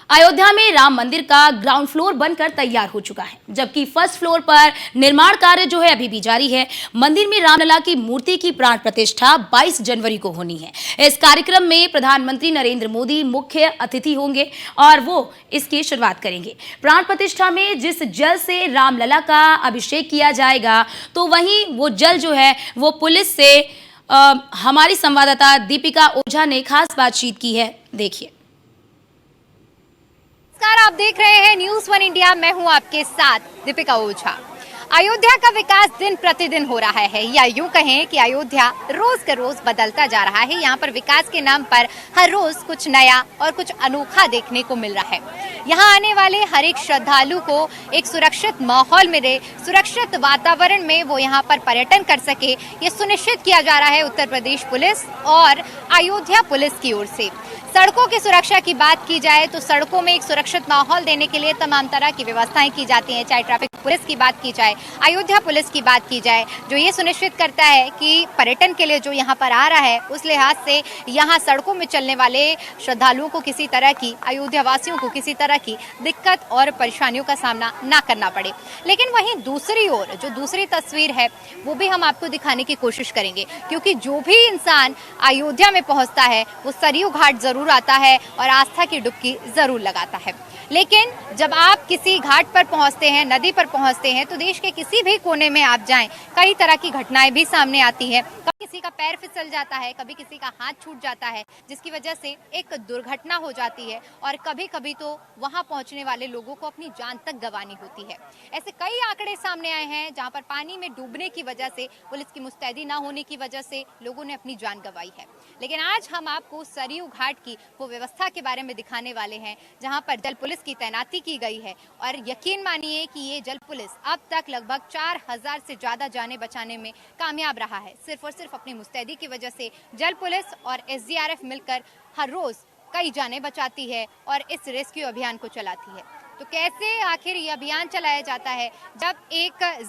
अयोध्या में राम मंदिर का ग्राउंड फ्लोर बनकर तैयार हो चुका है, जबकि फर्स्ट फ्लोर पर निर्माण कार्य जो है अभी भी जारी है। मंदिर में रामलला की मूर्ति की प्राण प्रतिष्ठा 22 जनवरी को होनी है। इस कार्यक्रम में प्रधानमंत्री नरेंद्र मोदी मुख्य अतिथि होंगे और वो इसकी शुरुआत करेंगे। प्राण प्रतिष्ठा में जिस जल से रामलला का अभिषेक किया जाएगा, तो वहीं वो जल जो है वो पुलिस से हमारी संवाददाता दीपिका ओझा ने खास बातचीत की है। देखिए। नमस्कार, आप देख रहे हैं न्यूज़ 1 इंडिया। मैं हूं आपके साथ दीपिका ओझा। अयोध्या का विकास दिन प्रतिदिन हो रहा है, या यूं कहें कि अयोध्या रोज के रोज बदलता जा रहा है। यहाँ पर विकास के नाम पर हर रोज कुछ नया और कुछ अनोखा देखने को मिल रहा है। यहाँ आने वाले हर एक श्रद्धालु को एक सुरक्षित माहौल मिले, सुरक्षित वातावरण में वो यहाँ पर पर्यटन कर सके, ये सुनिश्चित किया जा रहा है उत्तर प्रदेश पुलिस और अयोध्या पुलिस की ओर से। सड़कों की सुरक्षा की बात की जाए तो सड़कों में एक सुरक्षित माहौल देने के लिए तमाम तरह की व्यवस्थाएं की जाती हैं, चाहे ट्रैफिक पुलिस की बात की जाए, अयोध्या पुलिस की बात की जाए, जो ये सुनिश्चित करता है कि पर्यटन के लिए जो यहाँ पर आ रहा है उस लिहाज से यहाँ सड़कों में चलने वाले श्रद्धालुओं को किसी तरह की, अयोध्या वासियों को किसी तरह की दिक्कत और परेशानियों का सामना ना करना पड़े। लेकिन वहीं दूसरी ओर जो दूसरी तस्वीर है वो भी हम आपको दिखाने की कोशिश करेंगे, क्योंकि जो भी इंसान अयोध्या में पहुंचता है वो सरयू घाट जरूर आता है और आस्था की डुबकी जरूर लगाता है। लेकिन जब आप किसी घाट पर पहुंचते हैं, नदी पर पहुंचते हैं, तो देश के किसी भी कोने में आप जाएं, कई तरह की घटनाएं भी सामने आती हैं। कभी किसी का पैर फिसल जाता है, कभी किसी का हाथ छूट जाता है, जिसकी वजह से एक दुर्घटना हो जाती है, और कभी कभी तो वहां पहुंचने वाले लोगों को अपनी जान तक गंवानी होती है। ऐसे कई आंकड़े सामने आए हैं जहां पर पानी में डूबने की वजह से, पुलिस की मुस्तैदी न होने की वजह से लोगों ने अपनी जान गंवाई है। लेकिन आज हम आपको सरयू घाट की वो व्यवस्था के बारे में दिखाने वाले हैं जहां पर जल पुलिस की तैनाती की गई है, और यकीन मानिए कि ये जल पुलिस अब तक लगभग 4000 से ज्यादा जानें बचाने में कामयाब रहा है। सिर्फ और सिर्फ अपनी मुस्तैदी की वजह से जल पुलिस और एसडीआरएफ मिलकर हर रोज कई जानें बचाती है और इस रेस्क्यू अभियान को चलाती है। तो कैसे आखिर ये अभियान चलाया जाता है जब एक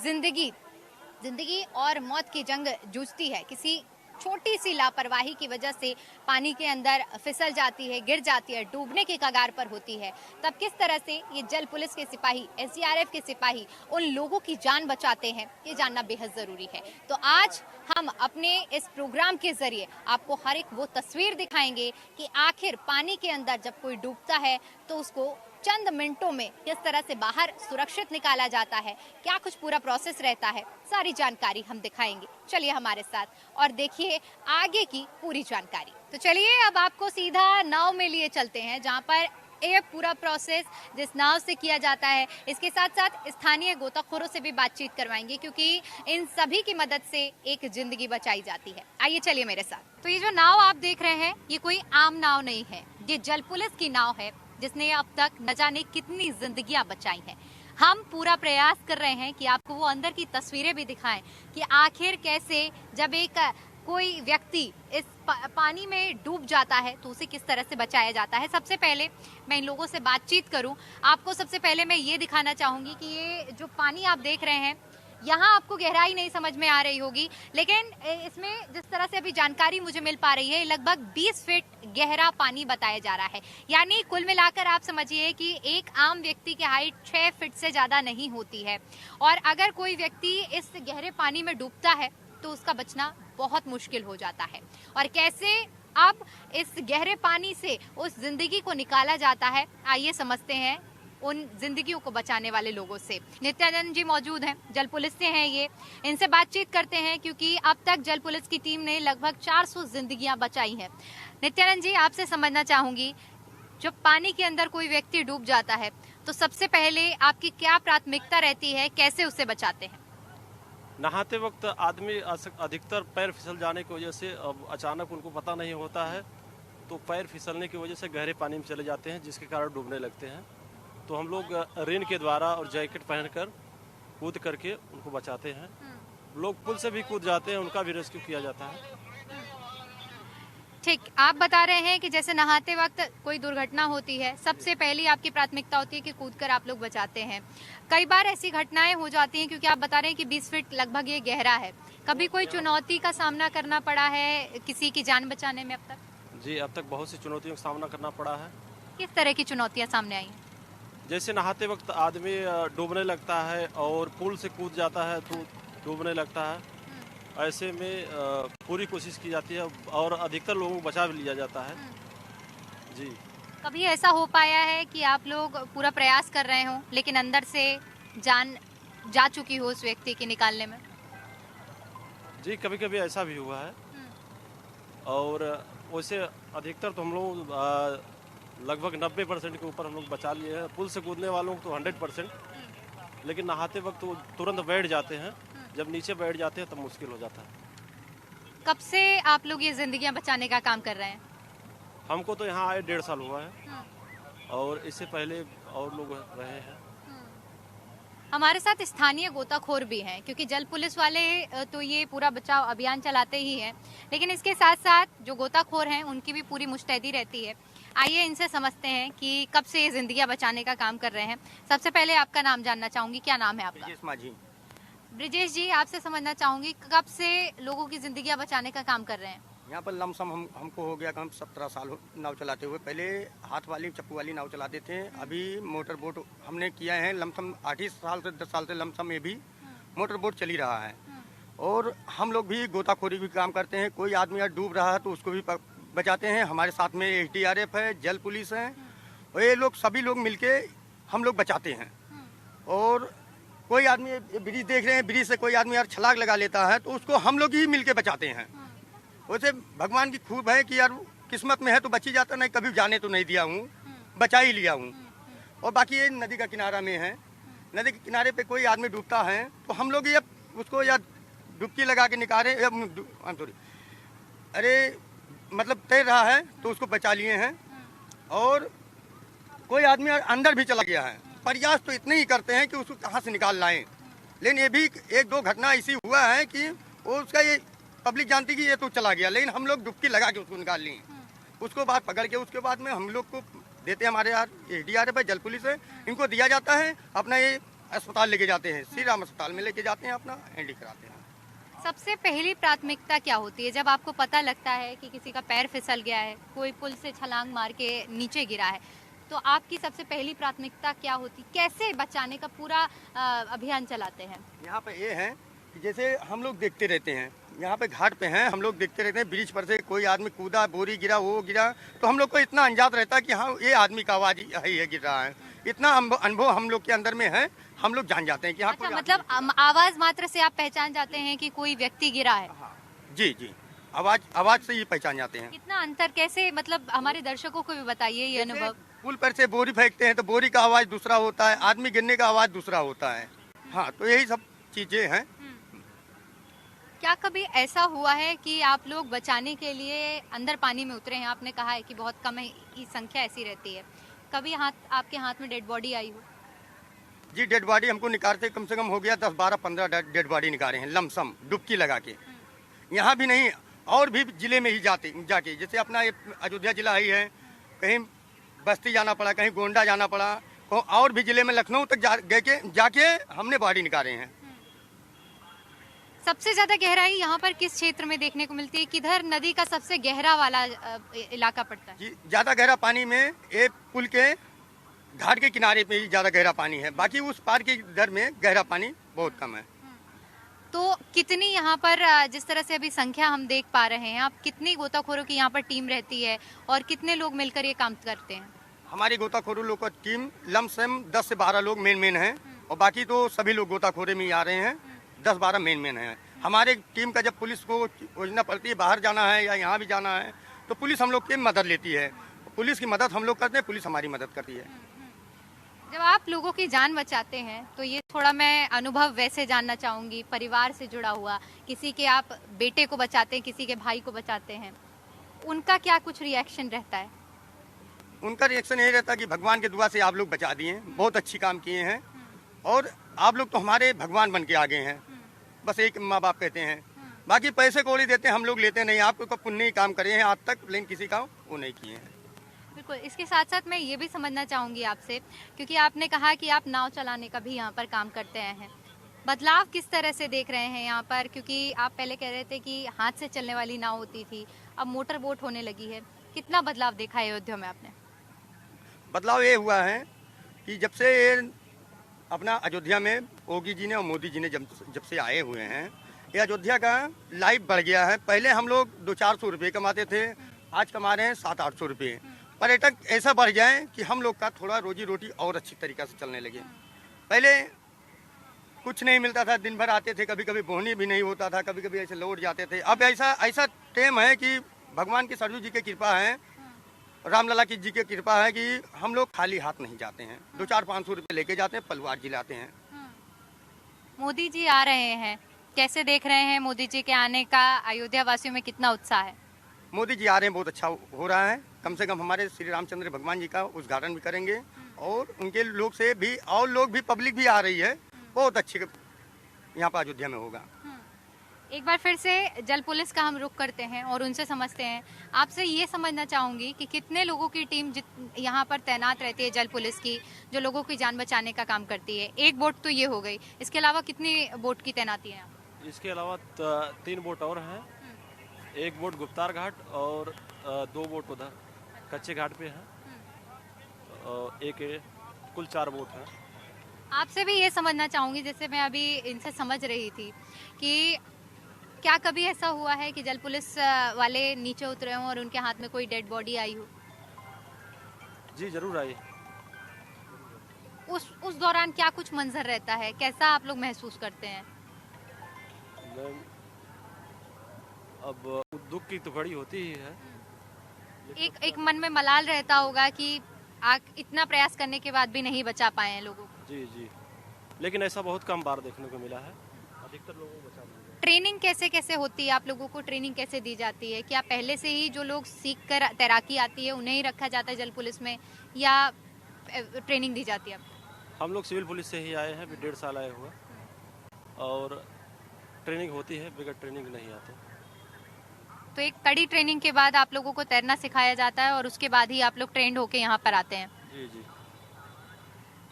जिंदगी और मौत की जंग जूझती है, किसी छोटी सी लापरवाही की वजह से पानी के अंदर फिसल जाती है, गिर जाती है, डूबने की कगार पर होती है, तब किस तरह से ये जल पुलिस के सिपाही, एसडीआरएफ के सिपाही उन लोगों की जान बचाते हैं, ये जानना बेहद जरूरी है। तो आज हम अपने इस प्रोग्राम के जरिए आपको हर एक वो तस्वीर दिखाएंगे कि आखिर पानी के अंदर जब कोई डूबता है तो उसको चंद मिनटों में किस तरह से बाहर सुरक्षित निकाला जाता है, क्या कुछ पूरा प्रोसेस रहता है, सारी जानकारी हम दिखाएंगे। चलिए हमारे साथ और देखिए आगे की पूरी जानकारी। तो चलिए अब आपको सीधा नाव में लिए चलते हैं, जहां पर ये पूरा प्रोसेस जिस नाव से किया जाता है, इसके साथ साथ स्थानीय गोताखोरों से भी बातचीत करवाएंगे, क्योंकि इन सभी की मदद से एक जिंदगी बचाई जाती है। आइए चलिए मेरे साथ। तो ये जो नाव आप देख रहे हैं ये कोई आम नाव नहीं है, ये जल पुलिस की नाव है जिसने अब तक न जाने कितनी जिंदगियां बचाई हैं। हम पूरा प्रयास कर रहे हैं कि आपको वो अंदर की तस्वीरें भी दिखाएं कि आखिर कैसे जब एक कोई व्यक्ति इस पानी में डूब जाता है तो उसे किस तरह से बचाया जाता है। सबसे पहले मैं इन लोगों से बातचीत करूं, आपको सबसे पहले मैं ये दिखाना चाहूंगी कि ये जो पानी आप देख रहे हैं, यहाँ आपको गहराई नहीं समझ में आ रही होगी, लेकिन इसमें जिस तरह से अभी जानकारी मुझे मिल पा रही है लगभग 20 फीट गहरा पानी बताया जा रहा है। यानी कुल मिलाकर आप समझिए कि एक आम व्यक्ति की हाइट 6 फीट से ज्यादा नहीं होती है, और अगर कोई व्यक्ति इस गहरे पानी में डूबता है तो उसका बचना बहुत मुश्किल हो जाता है। और कैसे अब इस गहरे पानी से उस जिंदगी को निकाला जाता है, आइए समझते हैं उन जिंदगियों को बचाने वाले लोगों से। नित्यानंद जी मौजूद हैं, जल पुलिस से हैं ये, इनसे बातचीत करते हैं, क्योंकि अब तक जल पुलिस की टीम ने लगभग 400 जिंदगियां बचाई हैं। नित्यानंद जी, आपसे समझना चाहूंगी, जब पानी के अंदर कोई व्यक्ति डूब जाता है तो सबसे पहले आपकी क्या प्राथमिकता रहती है, कैसे उसे बचाते हैं? नहाते वक्त आदमी अधिकतर पैर फिसल जाने की वजह से अचानक उनको पता नहीं होता है, तो पैर फिसलने की वजह से गहरे पानी में चले जाते हैं, जिसके कारण डूबने लगते हैं। तो हम लोग रेन के द्वारा और जैकेट पहनकर कूद करके उनको बचाते हैं। लोग पुल से भी कूद जाते हैं, उनका भी रेस्क्यू किया जाता है। ठीक, आप बता रहे हैं कि जैसे नहाते वक्त कोई दुर्घटना होती है, सबसे पहली आपकी प्राथमिकता होती है कि कूदकर आप लोग बचाते हैं। कई बार ऐसी घटनाएं हो जाती हैं, क्योंकि आप बता रहे हैं कि 20 फीट लगभग ये गहरा है, कभी कोई चुनौती का सामना करना पड़ा है किसी की जान बचाने में अब तक? जी, अब तक बहुत सी चुनौतियों का सामना करना पड़ा है। किस तरह की चुनौतियां सामने आई हैं? जैसे नहाते वक्त आदमी डूबने लगता है और पुल से कूद जाता है तो डूबने लगता है। ऐसे में पूरी कोशिश की जाती है और अधिकतर लोगों को बचा भी लिया जाता है। जी। कभी ऐसा हो पाया है कि आप लोग पूरा प्रयास कर रहे हो लेकिन अंदर से जान जा चुकी हो उस व्यक्ति की निकालने में? जी, कभी कभी ऐसा भी हुआ है। और वैसे अधिकतर तो हम लोग लगभग 90% के ऊपर हम लोग बचा लिए हैं। पुल से कूदने वालों को तो 100%, लेकिन नहाते वक्त वो तुरंत बैठ जाते हैं। जब नीचे बैठ जाते हैं तब मुश्किल हो जाता है। कब से आप लोग ये जिंदगियां बचाने का काम कर रहे हैं? हमको तो यहाँ आए 1.5 साल हुआ है और इससे पहले और लोग रहे हैं। हमारे साथ स्थानीय गोताखोर भी हैं क्योंकि जल पुलिस वाले तो ये पूरा बचाव अभियान चलाते ही हैं, लेकिन इसके साथ साथ जो गोताखोर हैं उनकी भी पूरी मुस्तैदी रहती है। आइए इनसे समझते हैं कि कब से ये जिंदगियां बचाने का काम कर रहे हैं। सबसे पहले आपका नाम जानना चाहूंगी, क्या नाम है आपका? ब्रिजेश माझी। ब्रिजेश जी, आपसे समझना चाहूंगी कब से लोगों की जिंदगियां बचाने का काम कर रहे हैं? यहाँ पर लमसम हमको हो गया कम 17 साल नाव चलाते हुए। पहले हाथ वाली चप्पू वाली नाव चलाते थे, अभी मोटर बोट हमने किया है। लमसम 8 साल से 10 साल से लमसम में भी मोटर बोट चली रहा है। और हम लोग भी गोताखोरी भी काम करते हैं। कोई आदमी अगर डूब रहा है तो उसको भी बचाते हैं। हमारे साथ में SDRF है, जल पुलिस है, और ये लोग सभी लोग मिलके हम लोग बचाते हैं। और कोई आदमी ब्रिज देख रहे हैं, ब्रिज से कोई आदमी यार छलांग लगा लेता है तो उसको हम लोग ही मिलके बचाते हैं। वैसे भगवान की खूब है कि यार किस्मत में है तो बच ही जाता, नहीं कभी जाने तो नहीं दिया हूँ, बचा ही लिया हूँ। और बाकी ये नदी का किनारा में है, नदी के किनारे पे कोई आदमी डूबता है तो हम लोग ये उसको या डुबकी लगा के निकाले, सॉरी, अरे मतलब तैर रहा है तो उसको बचा लिए हैं। और कोई आदमी अंदर भी चला गया है, प्रयास तो इतने ही करते हैं कि उसको कहाँ से निकाल लाएं। लेकिन ये भी 1-2 घटना ऐसी हुआ है कि वो उसका ये पब्लिक जानती कि ये तो चला गया, लेकिन हम लोग डुबकी लगा के उसको निकाल लिए। उसको बाद पकड़ के उसके बाद में हम लोग को देते हैं, हमारे यार SDRF है, जल पुलिस है, इनको दिया जाता है। अपना ये अस्पताल लेके जाते हैं, श्री राम अस्पताल में लेके जाते हैं, अपना एंडी कराते हैं। सबसे पहली प्राथमिकता क्या होती है जब आपको पता लगता है कि किसी का पैर फिसल गया है, कोई पुल से छलांग मार के नीचे गिरा है, तो आपकी सबसे पहली प्राथमिकता क्या होती? कैसे बचाने का पूरा अभियान चलाते हैं? यहाँ पे ये है कि जैसे हम लोग देखते रहते हैं, यहाँ पे घाट पे हैं, हम लोग देखते रहते हैं, ब्रिज पर से कोई आदमी कूदा, बोरी गिरा, वो गिरा, तो हम लोग को इतना अंदाज रहता है कि हाँ ये आदमी का आवाज ही है गिर रहा है। इतना अनुभव हम लोग के अंदर में है, हम लोग जान जाते हैं कि हाँ। अच्छा, मतलब आवाज मात्र से आप पहचान जाते हैं कि कोई व्यक्ति गिरा है? जी जी, आवाज से ही पहचान जाते हैं। कितना अंतर, कैसे, मतलब हमारे दर्शकों को भी बताइए ये अनुभव। पुल पर से बोरी फेंकते हैं तो बोरी का आवाज दूसरा होता है, आदमी गिरने का आवाज दूसरा होता है। हाँ, तो यही सब चीजें हैं। क्या कभी ऐसा हुआ है कि आप लोग बचाने के लिए अंदर पानी में उतरे हैं? आपने कहा है कि बहुत कम है, की संख्या ऐसी रहती है। कभी आपके हाथ में डेड बॉडी आई हो? जी, डेड बॉडी हमको निकालते कम से कम हो गया 10, 12, 15 डेड बॉडी निकाले हैं लमसम डुबकी लगा के। यहाँ भी नहीं, और भी जिले में ही जाके जैसे अपना ये अयोध्या जिला ही है, कहीं बस्ती जाना पड़ा, कहीं गोंडा जाना पड़ा, और भी जिले में लखनऊ तक जाके हमने बॉडी निकाले हैं। सबसे ज्यादा गहराई यहाँ पर किस क्षेत्र में देखने को मिलती है? किधर नदी का सबसे गहरा वाला इलाका पड़ता है? जी, ज्यादा गहरा पानी में एक पुल के घाट के किनारे पे ही ज्यादा गहरा पानी है, बाकी उस पार के दर में गहरा पानी बहुत कम है। तो कितनी यहाँ पर, जिस तरह से अभी संख्या हम देख पा रहे हैं, आप कितनी गोताखोरों की यहाँ पर टीम रहती है और कितने लोग मिलकर ये काम करते हैं? हमारी गोताखोरों लोग की टीम लमसम 10 से 12 लोग मेन हैं, और बाकी तो सभी लोग गोताखोरे में ही आ रहे हैं। 10-12 मेन हैं हमारे टीम का। जब पुलिस को योजना पड़ती है बाहर जाना है या यहाँ भी जाना है तो पुलिस हम लोग की मदद लेती है, पुलिस की मदद हम लोग करते हैं, पुलिस हमारी मदद करती है। जब आप लोगों की जान बचाते हैं तो ये थोड़ा मैं अनुभव वैसे जानना चाहूंगी, परिवार से जुड़ा हुआ, किसी के आप बेटे को बचाते हैं, किसी के भाई को बचाते हैं, उनका क्या कुछ रिएक्शन रहता है? उनका रिएक्शन यही रहता है कि भगवान के दुआ से आप लोग बचा दिए, बहुत अच्छी काम किए हैं, और आप लोग तो हमारे भगवान बन के आ गए हैं। बस एक माँ बाप कहते हैं, बाकी पैसे कौड़ी देते हैं हम लोग लेते नहीं। आप तो पुण्य ही काम करे हैं आज तक, लेकिन किसी का वो नहीं किए हैं। बिल्कुल। इसके साथ साथ मैं ये भी समझना चाहूंगी आपसे, क्योंकि आपने कहा कि आप नाव चलाने का भी यहाँ पर काम करते हैं, बदलाव किस तरह से देख रहे हैं यहाँ पर? क्योंकि आप पहले कह रहे थे कि हाथ से चलने वाली नाव होती थी, अब मोटर बोट होने लगी है, कितना बदलाव देखा है अयोध्या में आपने? बदलाव ये हुआ है कि जब से ये अपना अयोध्या में योगी जी ने और मोदी जी ने जब से आए हुए हैं, ये अयोध्या का लाइफ बढ़ गया है। पहले हम लोग 200-400 रुपये कमाते थे, आज कमा रहे हैं 700-800 रुपये। पर्यटक ऐसा बढ़ जाए कि हम लोग का थोड़ा रोजी रोटी और अच्छी तरीक़ा से चलने लगे। पहले कुछ नहीं मिलता था, दिन भर आते थे, कभी कभी बोहनी भी नहीं होता था, कभी कभी ऐसे लौट जाते थे। अब ऐसा टाइम है कि भगवान की सरजू जी की कृपा है, रामलला की जी की कृपा है कि हम लोग खाली हाथ नहीं जाते हैं। 200-500 रुपये लेके जाते हैं, परिवार जिलाते हैं। मोदी जी आ रहे हैं, कैसे देख रहे हैं मोदी जी के आने का? अयोध्या वासियों में कितना उत्साह है? मोदी जी आ रहे हैं, बहुत अच्छा हो रहा है। कम से कम हमारे श्री रामचंद्र भगवान जी का उद्घाटन भी करेंगे और उनके लोग से भी और लोग भी, पब्लिक भी आ रही है। बहुत अच्छी यहाँ पर अयोध्या में होगा। एक बार फिर से जल पुलिस का हम रुख करते हैं और उनसे समझते हैं। आपसे ये समझना चाहूंगी कि कितने लोगों की टीम यहाँ पर तैनात रहती है जल पुलिस की, जो लोगों की जान बचाने का काम करती है? एक बोट तो ये हो गई, इसके अलावा कितनी बोट की तैनाती है? इसके अलावा 3 बोट और हैं। एक बोट गुप्तार घाट और 2 बोट उधर कच्चे घाट पे है और कुल 4 बोट हैं। आपसे भी ये समझना चाहूंगी, जैसे मैं अभी इनसे समझ रही थी कि क्या कभी ऐसा हुआ है कि जल पुलिस वाले नीचे उतरे हों और उनके हाथ में कोई डेड बॉडी आई हो? जी जरूर आई। उस दौरान क्या कुछ मंजर रहता है, कैसा आप लोग महसूस करते हैं? अब दुख की तो घड़ी होती ही है। एक मन में मलाल रहता होगा कि इतना प्रयास करने के बाद भी नहीं बचा पाए हैं लोगों को। जी, लेकिन ऐसा बहुत कम बार देखने को मिला है, अधिकतर लोगों को बचा लिया। ट्रेनिंग कैसे होती है? आप लोगों को ट्रेनिंग कैसे दी जाती है? क्या पहले से ही जो लोग सीख कर तैराकी आती है उन्हें ही रखा जाता है जल पुलिस में, या ट्रेनिंग दी जाती है? हम लोग सिविल पुलिस से ही आए हैं, अभी 1.5 साल आए हुए, और ट्रेनिंग होती है, बगैर ट्रेनिंग नहीं आते। तो एक कड़ी ट्रेनिंग के बाद आप लोगों को तैरना सिखाया जाता है और उसके बाद ही आप लोग ट्रेंड होके यहाँ पर आते हैं? जी।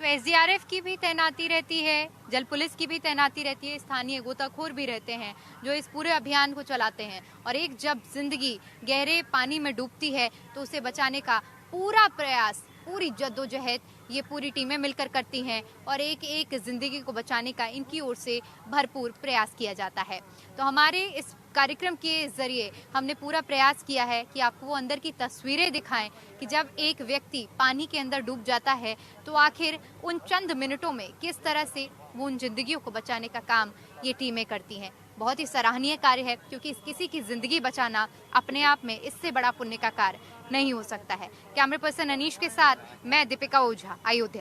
तो एसडीआरएफ की भी तैनाती रहती है, जल पुलिस की भी तैनाती रहती है, स्थानीय गोताखोर भी रहते हैं जो इस पूरे अभियान को चलाते हैं। और एक जब जिंदगी गहरे पानी में डूबती है तो उसे बचाने का पूरा प्रयास, पूरी जद्दोजहद ये पूरी टीमें मिलकर करती हैं और एक एक जिंदगी को बचाने का इनकी ओर से भरपूर प्रयास किया जाता है। तो हमारे इस कार्यक्रम के जरिए हमने पूरा प्रयास किया है कि आपको वो अंदर की तस्वीरें दिखाएं कि जब एक व्यक्ति पानी के अंदर डूब जाता है तो आखिर उन चंद मिनटों में किस तरह से वो उन जिंदगियों को बचाने का काम ये टीमें करती हैं। बहुत ही सराहनीय कार्य है, क्योंकि किसी की जिंदगी बचाना अपने आप में इससे बड़ा पुण्य का कार्य नहीं हो सकता है। कैमरा पर्सन अनीश के साथ मैं दीपिका ओझा, अयोध्या।